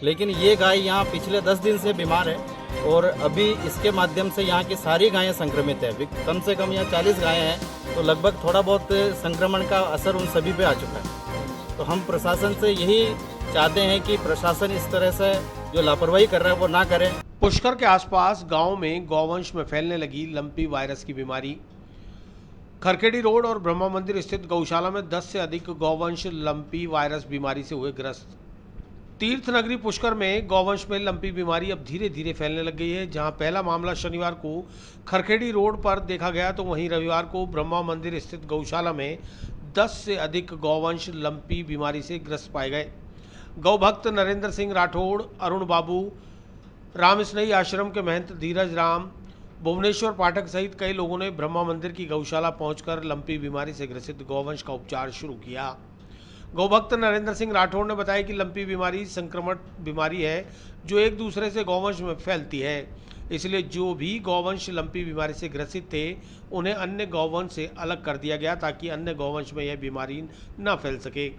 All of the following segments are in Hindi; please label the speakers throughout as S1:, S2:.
S1: लेकिन ये गाय यहाँ पिछले 10 दिन से बीमार है और अभी इसके माध्यम से यहाँ की सारी गायें संक्रमित है। कम से कम यहाँ 40 गायें हैं, तो लगभग थोड़ा बहुत संक्रमण का असर उन सभी पे आ चुका है। तो हम प्रशासन से यही चाहते हैं कि प्रशासन इस तरह से जो लापरवाही कर रहा है वो ना करे।
S2: पुष्कर के आसपास गांव में गौवंश में फैलने लगी लंपी वायरस की बीमारी। खरखेड़ी रोड और ब्रह्मा मंदिर स्थित गौशाला में 10 से अधिक गौवंश लंपी वायरस बीमारी से हुए ग्रस्त। तीर्थ नगरी पुष्कर में गौवंश में लंपी बीमारी अब धीरे धीरे फैलने लग गई है। जहां पहला मामला शनिवार को खरखेड़ी रोड पर देखा गया, तो वहीं रविवार को ब्रह्मा मंदिर स्थित गौशाला में 10 से अधिक गौवंश लंपी बीमारी से ग्रस्त पाए गए। गौ भक्त नरेंद्र सिंह राठौड़, अरुण बाबू, रामस्नेही आश्रम के महंत धीरज राम, भुवनेश्वर पाठक सहित कई लोगों ने ब्रह्मा मंदिर की गौशाला पहुंचकर लंपी बीमारी से ग्रसित गौवंश का उपचार शुरू किया। गौभक्त नरेंद्र सिंह राठौड़ ने बताया कि लंपी बीमारी संक्रमण बीमारी है जो एक दूसरे से गौवंश में फैलती है, इसलिए जो भी गौवंश लंपी बीमारी से ग्रसित थे उन्हें अन्य गौवंश से अलग कर दिया गया ताकि अन्य गौवंश में यह बीमारी न फैल सके।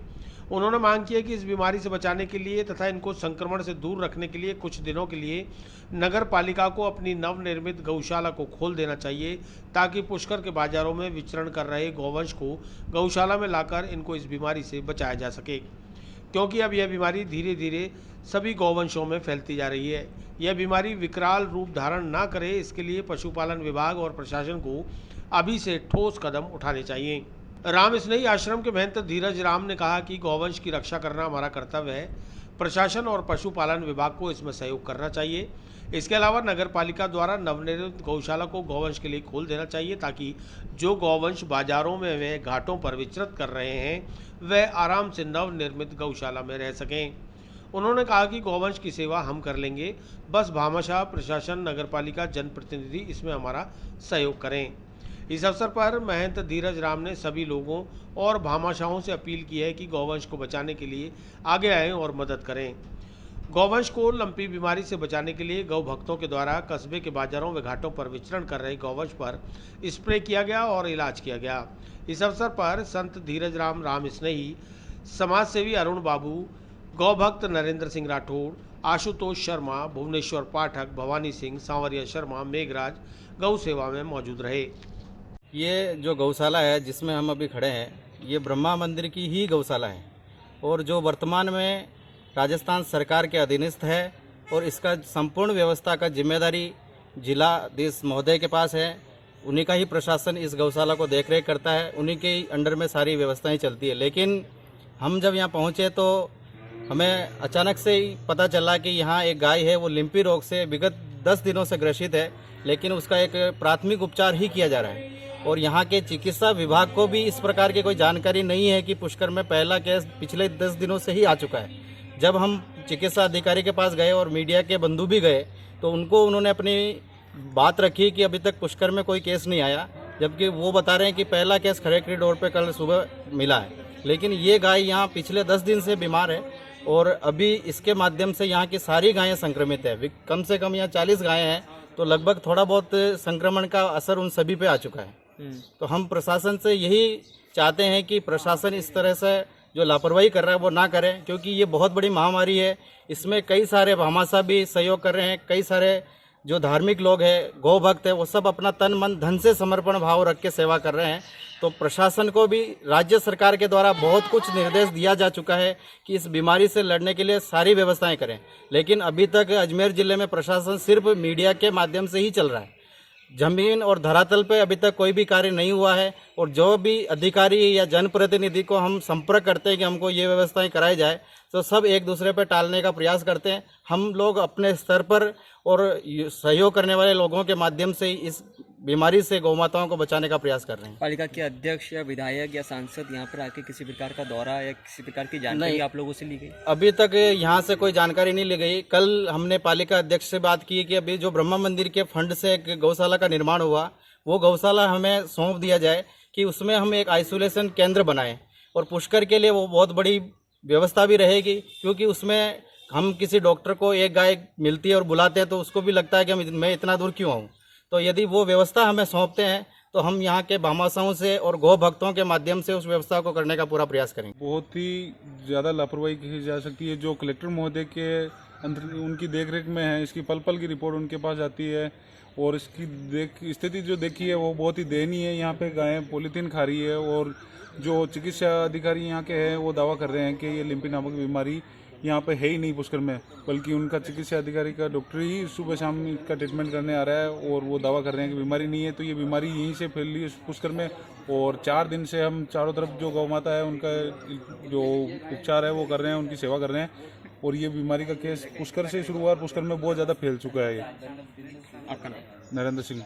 S2: उन्होंने मांग की है कि इस बीमारी से बचाने के लिए तथा इनको संक्रमण से दूर रखने के लिए कुछ दिनों के लिए नगर पालिका को अपनी नवनिर्मित गौशाला को खोल देना चाहिए ताकि पुष्कर के बाजारों में विचरण कर रहे गौवंश को गौशाला में लाकर इनको इस बीमारी से बचाया जा सके, क्योंकि अब यह बीमारी धीरे धीरे सभी गौवंशों में फैलती जा रही है। यह बीमारी विकराल रूप धारण ना करे, इसके लिए पशुपालन विभाग और प्रशासन को अभी से ठोस कदम उठाने चाहिए। रामस्नेही आश्रम के महंत धीरज राम ने कहा कि गौवंश की रक्षा करना हमारा कर्तव्य है। प्रशासन और पशुपालन विभाग को इसमें सहयोग करना चाहिए। इसके अलावा नगर पालिका द्वारा नवनिर्मित गौशाला को गौवंश के लिए खोल देना चाहिए ताकि जो गौवंश बाजारों में वे घाटों पर विचरित कर रहे हैं वह आराम से नवनिर्मित गौशाला में रह सकें। उन्होंने कहा कि गौवंश की सेवा हम कर लेंगे, बस भामाशाह, प्रशासन, नगर पालिका, जनप्रतिनिधि इसमें हमारा सहयोग करें। इस अवसर पर महंत धीरज राम ने सभी लोगों और भामाशाहों से अपील की है कि गौवंश को बचाने के लिए आगे आएं और मदद करें। गौवंश को लंपी बीमारी से बचाने के लिए गौ भक्तों के द्वारा कस्बे के बाजारों व घाटों पर विचरण कर रहे गौवंश पर स्प्रे किया गया और इलाज किया गया। इस अवसर पर संत धीरज राम, रामस्नेही, समाजसेवी अरुण बाबू, गौ भक्त नरेंद्र सिंह राठौड़, आशुतोष शर्मा, भुवनेश्वर पाठक, भवानी सिंह, सांवरिया शर्मा, मेघराज गौ सेवा में मौजूद रहे।
S1: ये जो गौशाला है जिसमें हम अभी खड़े हैं, ये ब्रह्मा मंदिर की ही गौशाला है और जो वर्तमान में राजस्थान सरकार के अधीनस्थ है और इसका संपूर्ण व्यवस्था का जिम्मेदारी जिलाधीश महोदय के पास है। उन्हीं का ही प्रशासन इस गौशाला को देखरेख करता है, उन्हीं के अंडर में सारी व्यवस्थाएं चलती है। लेकिन हम जब यहाँ पहुँचे तो हमें अचानक से ही पता चला कि यहाँ एक गाय है, वो लिम्पी रोग से विगत 10 दिनों से ग्रसित है, लेकिन उसका एक प्राथमिक उपचार ही किया जा रहा है और यहाँ के चिकित्सा विभाग को भी इस प्रकार की कोई जानकारी नहीं है कि पुष्कर में पहला केस पिछले 10 दिनों से ही आ चुका है। जब हम चिकित्सा अधिकारी के पास गए और मीडिया के बंधु भी गए तो उन्होंने अपनी बात रखी कि अभी तक पुष्कर में कोई केस नहीं आया, जबकि वो बता रहे हैं कि पहला केस खरखेड़ी रोड पे कल सुबह मिला है। लेकिन ये गाय यहाँ पिछले 10 दिन से बीमार है और अभी इसके माध्यम से यहाँ की सारी गायें संक्रमित है। कम से कम यहाँ 40 गायें हैं, तो लगभग थोड़ा बहुत संक्रमण का असर उन सभी पे आ चुका है। तो हम प्रशासन से यही चाहते हैं कि प्रशासन इस तरह से जो लापरवाही कर रहा है वो ना करें, क्योंकि ये बहुत बड़ी महामारी है। इसमें कई सारे भामाशाह भी सहयोग कर रहे हैं, कई सारे जो धार्मिक लोग हैं, गौ भक्त है, वो सब अपना तन मन धन से समर्पण भाव रख के सेवा कर रहे हैं। तो प्रशासन को भी राज्य सरकार के द्वारा बहुत कुछ निर्देश दिया जा चुका है कि इस बीमारी से लड़ने के लिए सारी व्यवस्थाएं करें, लेकिन अभी तक अजमेर जिले में प्रशासन सिर्फ मीडिया के माध्यम से ही चल रहा है। जमीन और धरातल पे अभी तक कोई भी कार्य नहीं हुआ है और जो भी अधिकारी या जनप्रतिनिधि को हम संपर्क करते हैं कि हमको ये व्यवस्थाएं कराई जाए, तो सब एक दूसरे पे टालने का प्रयास करते हैं। हम लोग अपने स्तर पर और सहयोग करने वाले लोगों के माध्यम से इस बीमारी से गौ माताओं को बचाने का प्रयास कर रहे हैं।
S3: पालिका के अध्यक्ष या विधायक या सांसद यहाँ पर आके किसी प्रकार का दौरा या किसी प्रकार की जानकारी आप लोगों से ली गई?
S1: अभी तक यहाँ से कोई जानकारी नहीं ली गई। कल हमने पालिका अध्यक्ष से बात की कि अभी जो ब्रह्मा मंदिर के फंड से एक गौशाला का निर्माण हुआ, वो गौशाला हमें सौंप दिया जाए कि उसमें हम एक आइसोलेशन केंद्र बनाएं और पुष्कर के लिए वो बहुत बड़ी व्यवस्था भी रहेगी, क्योंकि उसमें हम किसी डॉक्टर को एक गाय मिलती है और बुलाते हैं तो उसको भी लगता है कि मैं इतना दूर क्यों आऊँ। तो यदि वो व्यवस्था हमें सौंपते हैं तो हम यहाँ के भामाशाहों से और गौ भक्तों के माध्यम से उस व्यवस्था को करने का पूरा प्रयास करेंगे।
S4: बहुत ही ज़्यादा लापरवाही की जा सकती है। जो कलेक्टर महोदय के उनकी देख रेख में है। इसकी पल पल की रिपोर्ट उनके पास जाती है और इसकी स्थिति जो देखी है वो बहुत ही दयनीय है। यहाँ पे गायें पॉलीथीन खा रही है और जो चिकित्सा अधिकारी यहाँ के हैं वो दावा कर रहे हैं कि ये लिम्पी नामक बीमारी यहाँ पे है ही नहीं पुष्कर में, बल्कि उनका चिकित्सा अधिकारी का डॉक्टर ही सुबह शाम इसका ट्रीटमेंट करने आ रहा है और वो दावा कर रहे हैं कि बीमारी नहीं है। तो ये बीमारी यहीं से फैल रही है पुष्कर में और 4 दिन से हम चारों तरफ जो गौ माता है उनका जो उपचार है वो कर रहे हैं, उनकी सेवा कर रहे हैं और ये बीमारी का केस पुष्कर से शुरू हुआ और पुष्कर में बहुत ज़्यादा फैल चुका है। ये
S3: आपका नाम?
S4: नरेंद्र सिंह।